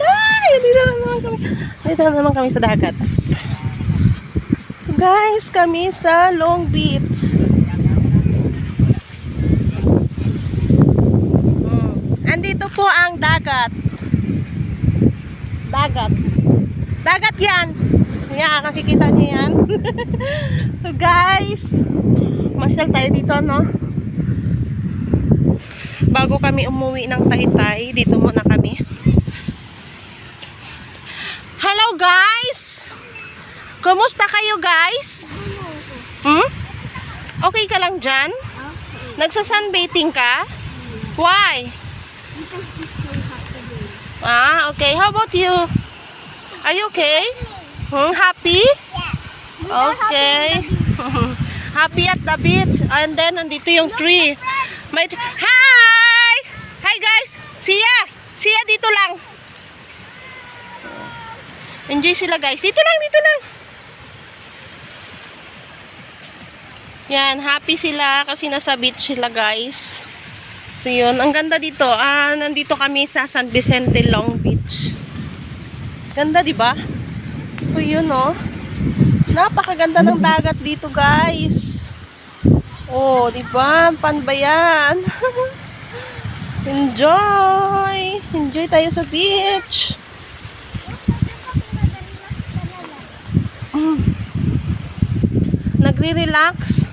Ay, dito na naman kami sa dagat. So guys, kami sa Long Beach. Andito po ang dagat. Dagat yan. Yan, nakikita niyo yan. So guys, masyal tayo dito, no? Bago kami umuwi ng Taytay, dito muna kami. Hello guys! Kumusta kayo guys? Okay ka lang dyan? Nagsa-sunbathing ka? Why? Okay. How about you? Are you okay? Happy? Okay. Happy at the beach. And then, nandito yung tree. Hi! Hi guys! Siya dito lang. Enjoy sila guys. Dito lang. Yan, happy sila kasi nasa beach sila guys. So yun, ang ganda dito. Nandito kami sa San Vicente Long Beach. Ganda, di ba? So yun, oh. Napakaganda ng dagat dito, guys. Oh, di ba? Panbayan. Enjoy. Enjoy tayo sa beach. Nagre-relax.